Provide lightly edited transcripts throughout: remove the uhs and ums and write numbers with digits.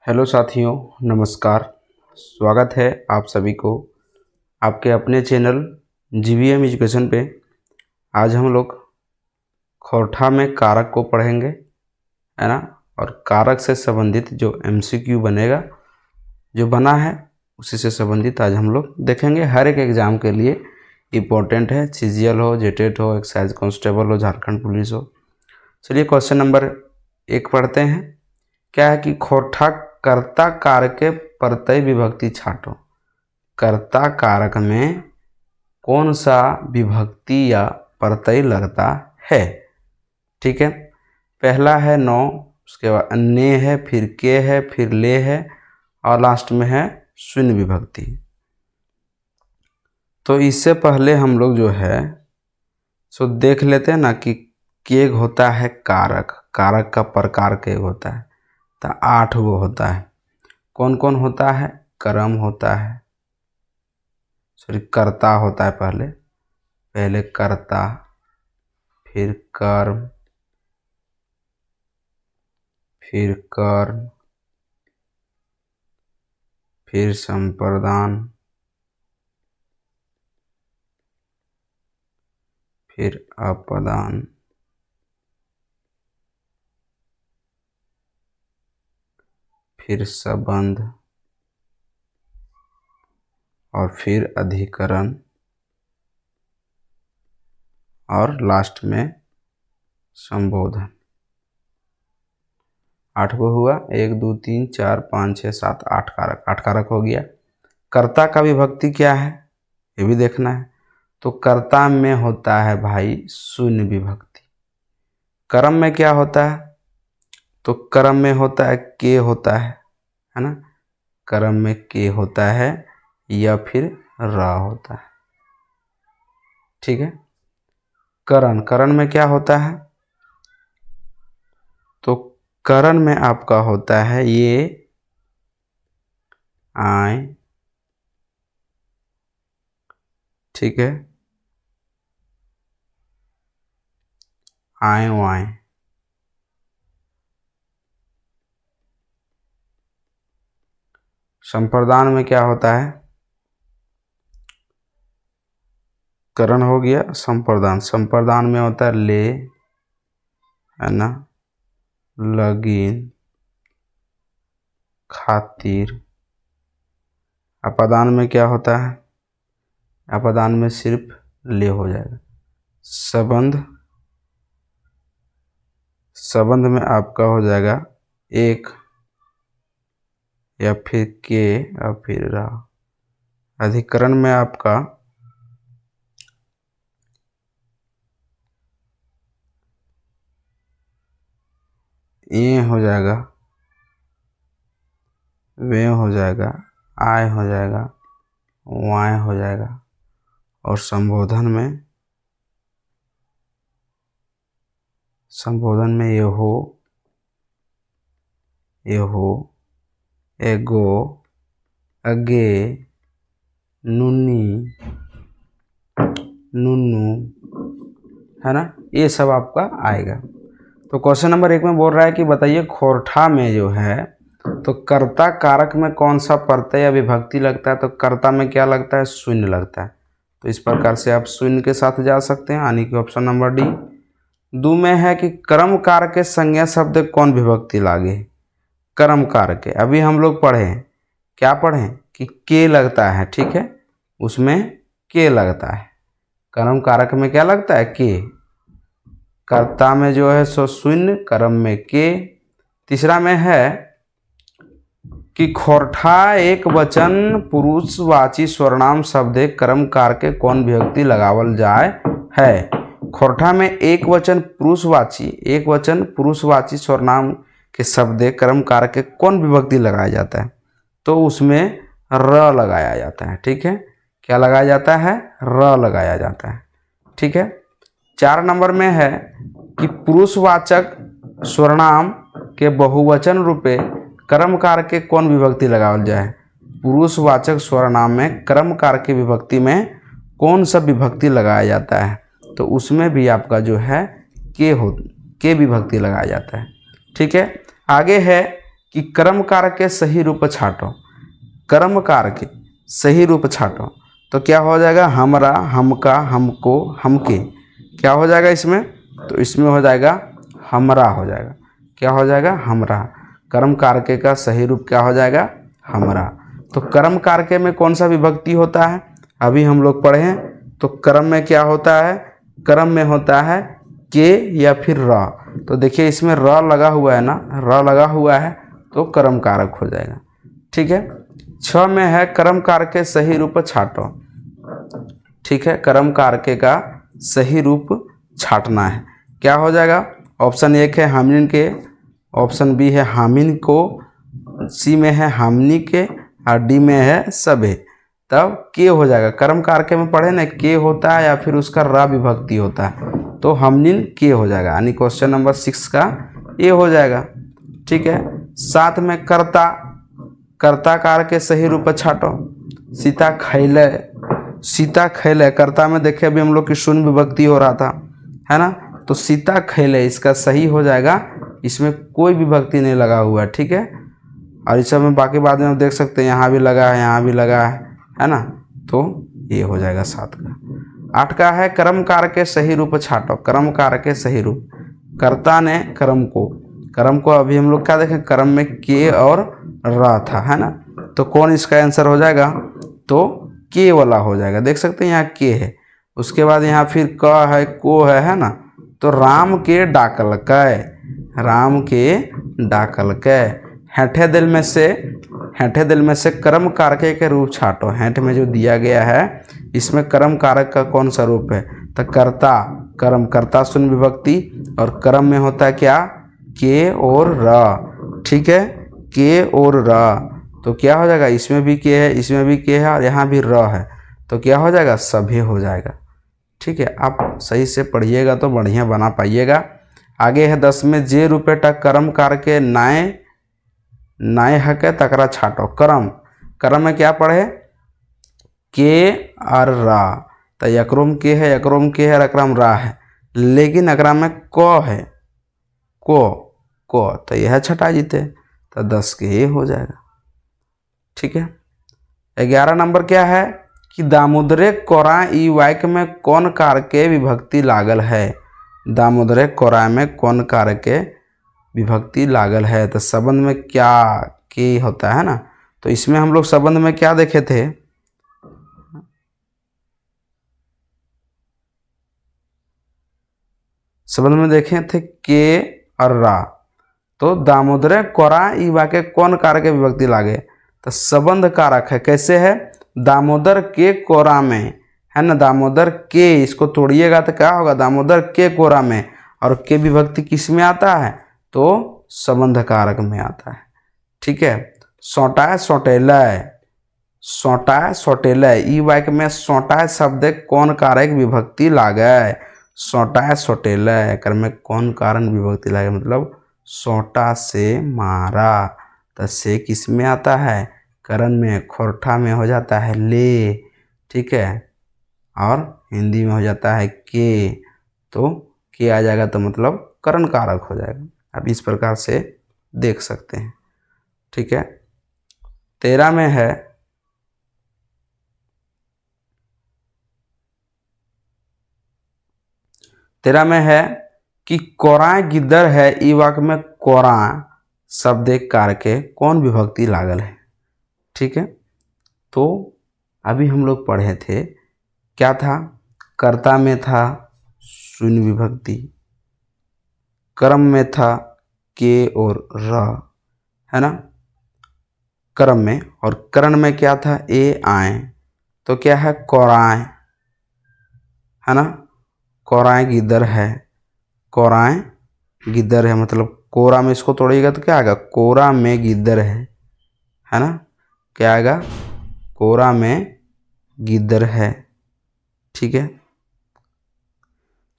Hello साथियों, नमस्कार। स्वागत है आप सभी को आपके अपने चैनल जीवीएम एजुकेशन पे। आज हम लोग खोरठा में कारक को पढ़ेंगे, है ना। और कारक से संबंधित जो एमसीक्यू बनेगा, जो बना है उसी से संबंधित आज हम लोग देखेंगे। हर एक एग्ज़ाम के लिए इम्पोर्टेंट है, सीजीएल हो, जेटेट हो, एक्साइज कांस्टेबल हो, झारखंड पुलिस हो। चलिए क्वेश्चन नंबर 1 पढ़ते हैं। क्या है कि खोरठा कर्ता कारक के प्रत्यय विभक्ति छांटो। कर्ता कारक में कौन सा विभक्ति या प्रत्यय लगता है। ठीक है, पहला है नो, उसके बाद ने है, फिर के है, फिर ले है और लास्ट में है शून्य विभक्ति। तो इससे पहले हम लोग जो है सो देख लेते हैं ना कि केग होता है कारक। कारक का प्रकार केग होता है, तो 8 वो होता है। कौन कौन होता है? कर्म होता है, सॉरी कर्ता होता है। पहले कर्ता, फिर कर्म, फिर कर्ण, फिर संप्रदान, फिर अपदान, फिर संबंध और फिर अधिकरण और लास्ट में संबोधन। 8 को हुआ, 1 2 3 4 5 6 7 8 कारक। 8 कारक हो गया। कर्ता का विभक्ति क्या है ये भी देखना है। तो कर्ता में होता है भाई शून्य विभक्ति। कर्म में क्या होता है? तो कर्म में होता है के होता है ना। कर्म में के होता है या फिर र होता है। ठीक है। करण, करण में क्या होता है? तो करण में आपका होता है ये आय। ठीक है, आय वाय। संप्रदान में क्या होता है? करण हो गया, संप्रदान। संप्रदान में होता है ले, है ना, लगिन, खातिर। अपदान में क्या होता है? अपदान में सिर्फ ले हो जाएगा। संबंध, संबंध में आपका हो जाएगा एक या फिर के या फिर रा। अधिकरण में आपका ये हो जाएगा, वे हो जाएगा, आय हो जाएगा, वाय हो जाएगा। और संबोधन में, संबोधन में ये हो, एगो, अगे, नुनी, नुनू, है ना, ये सब आपका आएगा। तो क्वेश्चन नंबर 1 में बोल रहा है कि बताइए खोरठा में जो है तो कर्ता कारक में कौन सा प्रत्यय या विभक्ति लगता है। तो कर्ता में क्या लगता है? शून्य लगता है। तो इस प्रकार से आप शून्य के साथ जा सकते हैं, यानी कि ऑप्शन नंबर डी। 2 में है कि कर्म कारक के संज्ञा शब्द कौन विभक्ति लागे। कर्म कारक के अभी हम लोग पढ़े, क्या पढ़े कि के लगता है। ठीक है, उसमें के लगता है। कर्म कारक में क्या लगता है? के। कर्ता में जो है सो शून्य, कर्म में के। तीसरा में है कि खोरठा एक वचन पुरुषवाची स्वर्णाम शब्द कर्म कारक के कौन विभक्ति लगावल जाए है। खोरठा में एक वचन पुरुषवाची स्वर्णाम के शब्द कर्म कारक के कौन विभक्ति लगाया जाता है। तो उसमें र लगाया जाता है। ठीक है, क्या लगाया जाता है? र लगाया जाता है। ठीक है। 4 नंबर में है कि पुरुषवाचक स्वर्णाम के बहुवचन रूपे कर्म कारक के कौन विभक्ति लगावल जाए। पुरुषवाचक स्वर्णाम में कर्म कारक की विभक्ति में कौन सा विभक्ति लगाया जाता है। तो उसमें भी आपका जो है के विभक्ति लगाया जाता है। ठीक है। आगे है कि कर्म कारक के सही रूप छाटो, कर्म कारक के सही रूप छाटो, तो क्या हो जाएगा, हमरा, हमका, हमको, हमके, क्या हो जाएगा इसमें, तो इसमें हो जाएगा हमरा हो जाएगा, क्या हो जाएगा, हमरा। कर्म कारके का सही रूप क्या हो जाएगा, हमरा। तो कर्म कारके में कौन सा विभक्ति होता है, अभी हम लोग पढ़े हैं। तो कर्म में क्या होता है, कर्म में होता है के या फिर र। तो देखिए इसमें र लगा हुआ है ना, र लगा हुआ है तो कर्म कारक हो जाएगा। ठीक है। 6 में है कर्म कारके सही रूप छाटो। ठीक है, कर्म कारके का सही रूप छाटना है, क्या हो जाएगा, ऑप्शन 1 है हामिन के, ऑप्शन बी है हामिन को, सी में है हामनी के और डी में है सभे। तब के हो जाएगा, कर्म कारके में पढ़े ना, के होता है या फिर उसका रा विभक्ति होता है, तो हमनिन के हो जाएगा, यानी क्वेश्चन नंबर 6 का ए हो जाएगा। ठीक है। 7 में कर्ता, कर्ता कार के सही रूप छाटो। सीता खैले, सीता खैले, कर्ता में देखे अभी हम लोग की शून्य विभक्ति हो रहा था, है ना, तो सीता खैले इसका सही हो जाएगा, इसमें कोई विभक्ति नहीं लगा हुआ है। ठीक है। और इस सब में बाकी बाद में आप देख सकते हैं, यहाँ भी लगा है, यहाँ भी लगा है ना, तो ये हो जाएगा 7 का। 8 का है कर्म कारक के सही रूप छाटो। कर्म कारक के सही रूप, कर्ता ने कर्म को, कर्म को अभी हम लोग क्या देखें, कर्म में के और रा था, है ना, तो कौन इसका आंसर हो जाएगा, तो के वाला हो जाएगा। देख सकते हैं यहाँ के है, उसके बाद यहाँ फिर क है, को है ना, तो राम के डाकल कै, राम के डाकल कै। हेठे दिल में से, हेठे दिल में से कर्म कारके के रूप छाटो। हेठ में जो दिया गया है इसमें कर्म कारक का कौन सा रूप है, तो कर्ता, कर्म, कर्ता शून्य विभक्ति, और कर्म में होता है क्या, के और र। ठीक है, के और र, तो क्या हो जाएगा, इसमें भी के है, इसमें भी के है और यहाँ भी र है, तो क्या हो जाएगा, सभे हो जाएगा। ठीक है, आप सही से पढ़िएगा तो बढ़िया बना पाइएगा। आगे है 10 में जे रुपये टक कर्म कारके नाय, नाय हके तकरा छाटो। कर्म, कर्म में क्या पढ़े, के और रा, तो यकरोम के है, यकरोम के है, अकरम रा है, लेकिन अकरा में क है, को, तो यह छटा जीते, तो 10 के ये हो जाएगा। ठीक है। 11 नंबर क्या है कि दामोदरे कोरा ई वाक्य में कौन कारक के विभक्ति लागल है। दामोदरे कोरा में कौन कारक के विभक्ति लागल है, तो संबंध में क्या के होता है ना, तो इसमें हम लोग संबंध में क्या देखे थे, संबंध में देखे थे के और रा, तो दामोदरे कोरा ई वाक्य कौन कारक के विभक्ति लागे, तो संबंध कारक है। कैसे है, दामोदर के कोरा में, है ना, दामोदर के, इसको तोड़िएगा तो क्या होगा, दामोदर के कोरा में, और के विभक्ति किस में आता है, तो संबंध कारक में आता है। ठीक है। सोटाए सोटेलय, सोटाए सोटेलय, ई वाक्य में सोटाए शब्द कौन कारक विभक्ति लागे, सोटाए सोटेलय कर में कौन कारण विभक्ति लागे, मतलब सोटा से मारा, तो से किस में आता है, करण में, खोरठा में हो जाता है ले। ठीक है, और हिंदी में हो जाता है के, तो के आ जाएगा तो मतलब करण कारक हो जाएगा। आप इस प्रकार से देख सकते हैं। ठीक है। 13 में है, तेरह में है कि कोरा गिद्दर है, ई वाक्य में कोरा शब्द कारक के कौन विभक्ति लागल है। ठीक है। तो अभी हम लोग पढ़े थे, क्या था, कर्ता में था शून्य विभक्ति, कर्म में था के और र, है ना, कर्म में, और करण में क्या था, ए आए, तो क्या है, कोराए, है ना, कोराए गिद्दर है, कोराए गिद्दर है, मतलब कोरा में इसको तोड़िएगा तो क्या आएगा, कोरा में गिद्दर है ना, क्या आएगा, कोरा में गिद्दर है। ठीक है।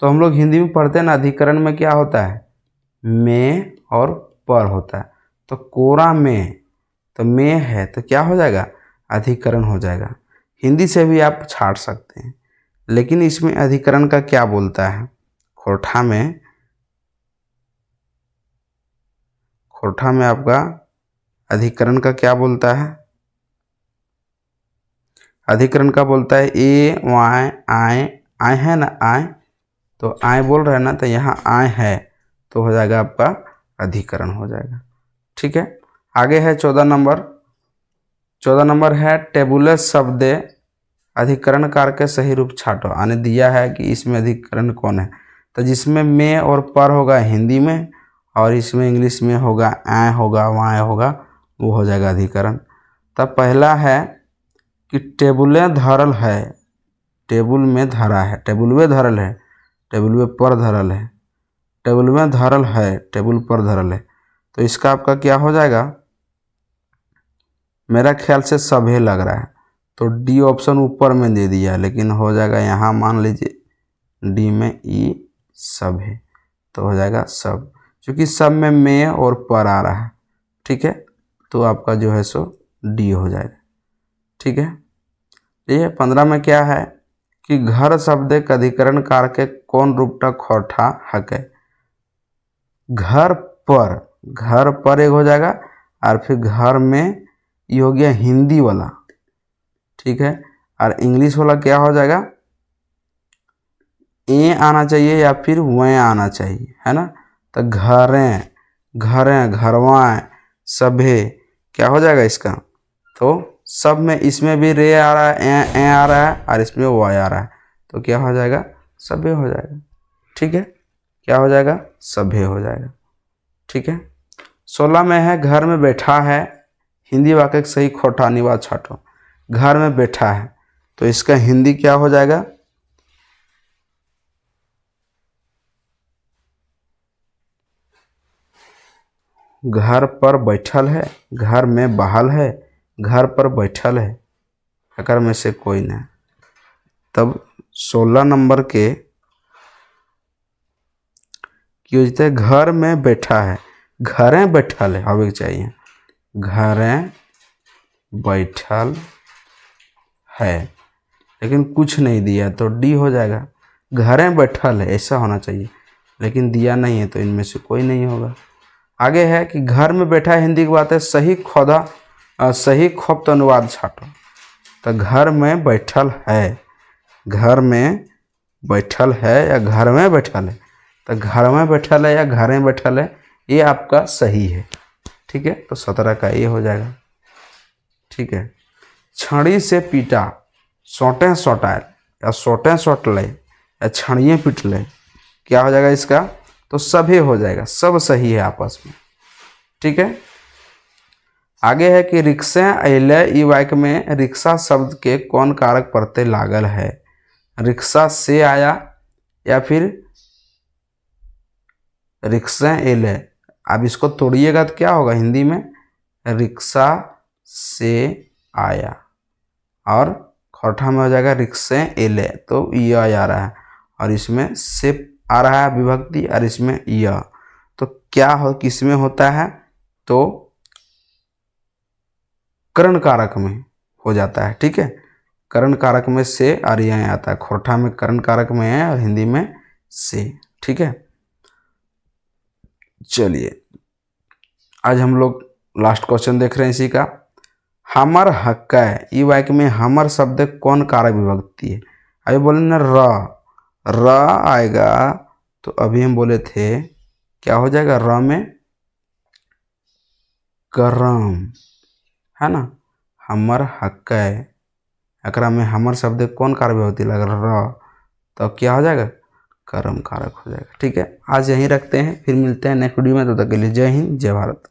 तो हम लोग हिंदी में पढ़ते हैं ना, अधिकरण में क्या होता है, में और पर होता है, तो कोरा में, तो में है तो क्या हो जाएगा, अधिकरण हो जाएगा। हिंदी से भी आप छाट सकते हैं, लेकिन इसमें अधिकरण का क्या बोलता है, खोरठा में, खोरठा में आपका अधिकरण का क्या बोलता है? अधिकरण का बोलता है ए वाई आय, आय है ना आय, तो आय बोल रहे हैं ना, तो यहाँ आय है तो हो जाएगा आपका अधिकरण हो जाएगा। ठीक है, आगे है 14 नंबर। 14 नंबर है टेबुलर शब्द अधिकरण कारक के सही रूप छाटो। आने दिया है कि इसमें अधिकरण कौन है, तो जिसमें में और पर होगा हिंदी में, और इसमें इंग्लिश में होगा ऐ होगा वाय होगा, वो हो जाएगा अधिकरण। तब पहला है कि टेबुलें धरल है, टेबुल में धरा है, टेबुल में धरल है, टेबुल में पर धरल है, टेबुल में धरल है, टेबुल पर धरल है, तो इसका आपका क्या हो जाएगा? मेरा ख्याल से सभे लग रहा है, तो डी ऑप्शन ऊपर में दे दिया, लेकिन हो जाएगा यहाँ मान लीजिए डी में ई सभे, तो हो जाएगा सब, क्योंकि सब में और पर आ रहा है। ठीक है, तो आपका जो है सो डी हो जाएगा। ठीक है, ये 15 में क्या है कि घर शब्द के अधिकरण कारक के कौन रूपटा खोरठा हक है? घर पर एक हो जाएगा, और फिर घर में ये हो गया हिंदी वाला। ठीक है, और इंग्लिश वाला क्या हो जाएगा? ए आना चाहिए या फिर वह आना चाहिए, है ना। तो घरें, घरवाएं, सभे, क्या हो जाएगा इसका? तो सब में, इसमें भी रे आ रहा है, ए आ रहा है, और इसमें वाय आ रहा है, तो क्या हो जाएगा? सभे हो जाएगा। ठीक है, क्या हो जाएगा? सभे हो जाएगा। ठीक है, 16 में है घर में बैठा है, हिंदी वाक्य के सही खोटा निवाद छाटो। घर में बैठा है, तो इसका हिंदी क्या हो जाएगा? घर पर बैठल है, घर में बहाल है, घर पर बैठल है, अगर में से कोई नहीं। तब 16 नंबर के कि घर में बैठा है, घरें बैठल है होवे चाहिए, घरें बैठल है, लेकिन कुछ नहीं दिया तो डी हो जाएगा। घरें बैठल है ऐसा होना चाहिए, लेकिन दिया नहीं है, तो इनमें से कोई नहीं होगा। आगे है कि घर में बैठा है, हिंदी की बात है, सही सही खोप्त अनुवाद छाटो। तो घर में बैठल है, घर में बैठल है या घर में बैठल है, तो घर में बैठल है या घर में बैठल है, ये आपका सही है। ठीक है, तो 17 का ये हो जाएगा। ठीक है, छड़ी से पीटा, सोटे सोटायल, या सोटे सोटले, या छड़िए पिटले, क्या हो जाएगा इसका? तो सभी हो जाएगा, सब सही है आपस में। ठीक है, आगे है कि रिक्शा अले, ई वाक्य में रिक्शा शब्द के कौन कारक प्रत्यय लागल है? रिक्शा से आया या फिर रिक्शा एले। अब इसको तोड़िएगा तो क्या होगा हिंदी में? रिक्शा से आया, और खोटा में हो जाएगा रिक्शा एले, तो यह आ रहा है, और इसमें से आ रहा है विभक्ति, और इसमें यह, तो क्या हो, किस में होता है? तो करण कारक में हो जाता है। ठीक है, करण कारक में से और यह आता है, खोरठा में करण कारक में है और हिंदी में से। ठीक है, चलिए आज हम लोग लास्ट क्वेश्चन देख रहे हैं इसी का। हमर हक है, ई वाक्य में हमर शब्द कौन कारक विभक्ति है? अभी बोले ना र आएगा, तो अभी हम बोले थे क्या हो जाएगा? र में करम, है ना। हमर हक है, एकरा में हमर शब्द कौन कारक विभक्ति लग रहा? तो क्या हो जाएगा? कर्म कारक हो जाएगा। ठीक है, आज यहीं रखते हैं, फिर मिलते हैं नेक्स्ट वीडियो में। तब तक के लिए जय हिंद, जय भारत।